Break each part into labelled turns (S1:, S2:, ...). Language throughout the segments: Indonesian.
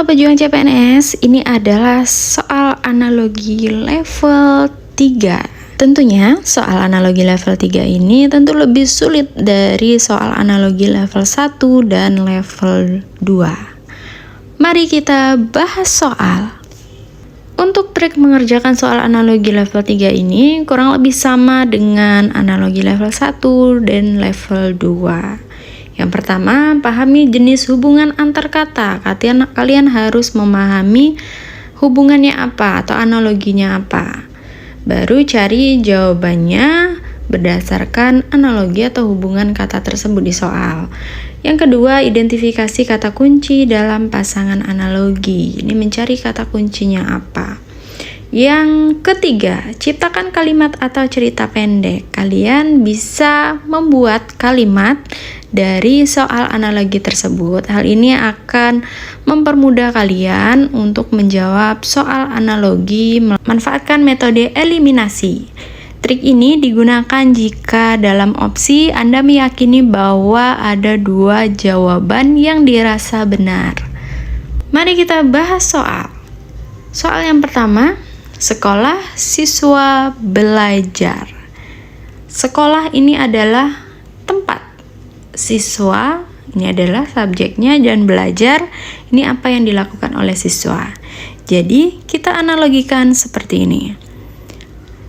S1: pejuang CPNS, ini adalah soal analogi level 3. Tentunya soal analogi level 3 ini tentu lebih sulit dari soal analogi level 1 dan level 2. Mari kita bahas soal. Untuk trik mengerjakan soal analogi level 3 ini kurang lebih sama dengan analogi level 1 dan level 2. Yang pertama, pahami jenis hubungan antar kata. Kalian harus memahami hubungannya apa atau analoginya apa. Baru cari jawabannya berdasarkan analogi atau hubungan kata tersebut di soal. Yang kedua, identifikasi kata kunci dalam pasangan analogi. Ini mencari kata kuncinya apa. Yang ketiga, ciptakan kalimat atau cerita pendek. Kalian bisa membuat kalimat dari soal analogi tersebut. Hal ini akan mempermudah kalian untuk menjawab soal analogi. Manfaatkan metode eliminasi. Trik ini digunakan jika dalam opsi Anda meyakini bahwa ada 2 jawaban yang dirasa benar. Mari kita bahas soal. Soal yang pertama, sekolah, siswa, belajar. Sekolah ini adalah tempat. Siswa ini adalah subjeknya dan belajar ini apa yang dilakukan oleh siswa. Jadi kita analogikan seperti ini.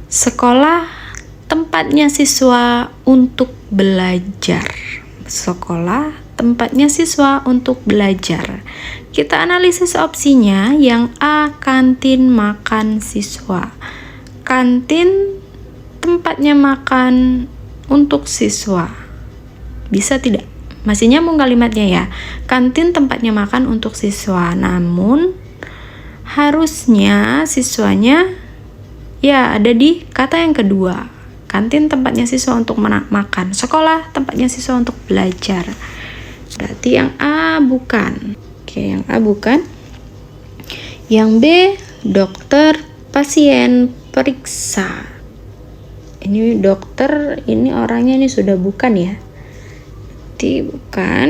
S1: Sekolah tempatnya siswa untuk belajar. Sekolah tempatnya siswa untuk belajar. Kita analisis opsinya. Yang A, kantin makan siswa. Kantin tempatnya makan untuk siswa. Bisa tidak? Masih nyambung kalimatnya ya. Kantin tempatnya makan untuk siswa. Namun harusnya siswanya ya ada di kata yang kedua. Kantin tempatnya siswa untuk makan. Sekolah tempatnya siswa untuk belajar. Berarti yang A bukan. Oke, yang A bukan. Yang B, dokter, pasien, periksa. Ini dokter, ini orangnya ini sudah bukan ya. Berarti bukan.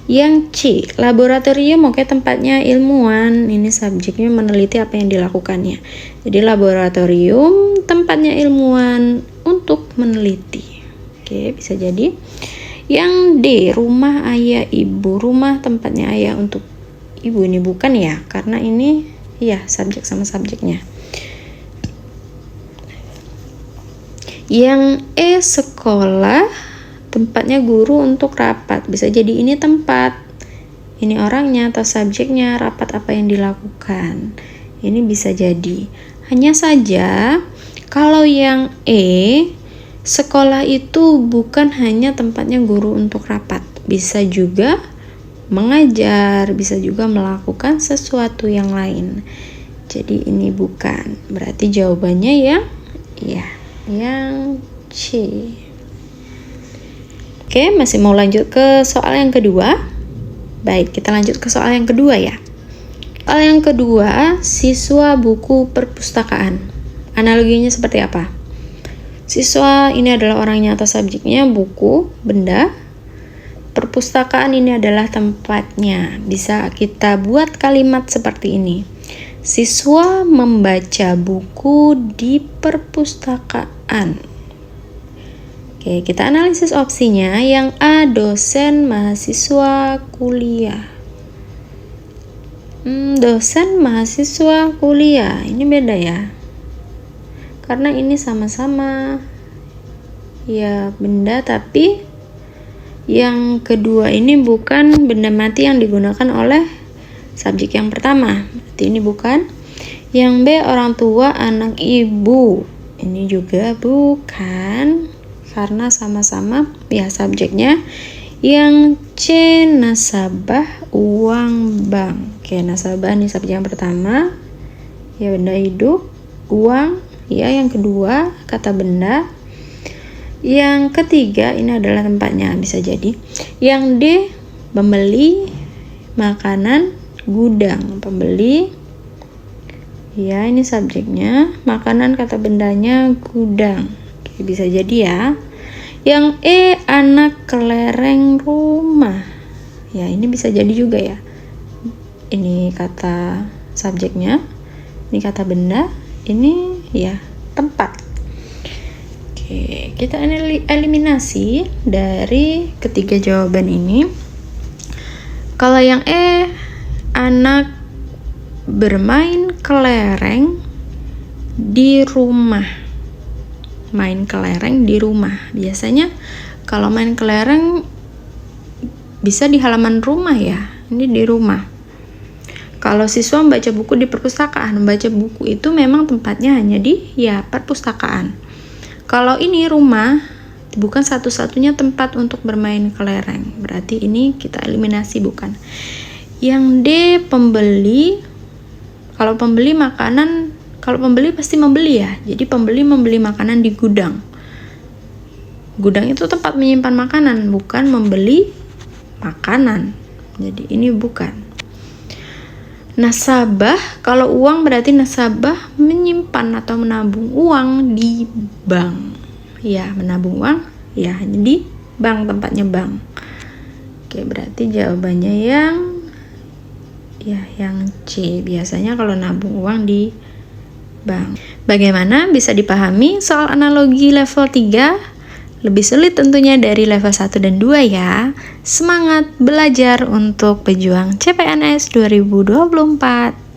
S1: Yang C, laboratorium, oke, tempatnya ilmuwan. Ini subjeknya meneliti apa yang dilakukannya. Jadi laboratorium tempatnya ilmuwan untuk meneliti. Oke, bisa jadi. Yang D, rumah ayah ibu. Rumah tempatnya ayah untuk ibu. Ini bukan ya, karena ini ya subjek sama subjeknya. Yang E, sekolah tempatnya guru untuk rapat. Bisa jadi ini tempat, ini orangnya atau subjeknya, rapat apa yang dilakukan. Ini bisa jadi. Hanya saja kalau yang E, sekolah itu bukan hanya tempatnya guru untuk rapat. Bisa juga mengajar, bisa juga melakukan sesuatu yang lain. Jadi ini bukan. Berarti jawabannya yang C. Oke, masih mau lanjut ke soal yang kedua? Baik, kita lanjut ke soal yang kedua ya. Soal yang kedua, siswa buku perpustakaan. Analoginya seperti apa? Siswa ini adalah orangnya atau subjeknya, buku, benda. Perpustakaan ini adalah tempatnya. Bisa kita buat kalimat seperti ini. Siswa membaca buku di perpustakaan. Oke, kita analisis opsinya. Yang A, dosen, mahasiswa, kuliah. Dosen, mahasiswa, kuliah. Ini beda ya. Karena ini sama-sama ya benda, tapi yang kedua ini bukan benda mati yang digunakan oleh subjek yang pertama. Berarti ini bukan. Yang B, orang tua, anak, ibu. Ini juga bukan. Karena sama-sama ya subjeknya. Yang C, nasabah, uang bank. Oke, nasabah nih subjek yang pertama, ya benda hidup. Uang, ya yang kedua kata benda. Yang ketiga ini adalah tempatnya, bisa jadi. Yang D, pembeli, makanan, gudang. Pembeli, ya ini subjeknya, makanan kata bendanya, gudang. Oke, bisa jadi ya. Yang E, anak, kelereng, rumah. Ya ini bisa jadi juga ya. ini kata subjeknya, ini kata benda, ini ya tempat. Oke, kita eliminasi dari ketiga jawaban ini. Kalau yang anak bermain kelereng di rumah. Main kelereng di rumah. Biasanya kalau main kelereng bisa di halaman rumah ya. Ini di rumah. Kalau siswa membaca buku di perpustakaan, membaca buku itu memang tempatnya hanya di perpustakaan. Kalau ini rumah, bukan satu-satunya tempat untuk bermain kelereng. Berarti ini kita eliminasi bukan. Yang D, pembeli. Kalau pembeli pasti membeli ya. Jadi pembeli membeli makanan di gudang. Gudang itu tempat menyimpan makanan, bukan membeli makanan. Jadi ini bukan. Nasabah, kalau uang berarti nasabah menyimpan atau menabung uang di bank. Ya, menabung uang ya hanya di bank, tempatnya bank. Oke, berarti jawabannya yang C. Biasanya kalau nabung uang di bank. Bagaimana bisa dipahami soal analogi level 3? Lebih sulit tentunya dari level 1 dan 2 ya. Semangat belajar untuk pejuang CPNS 2024.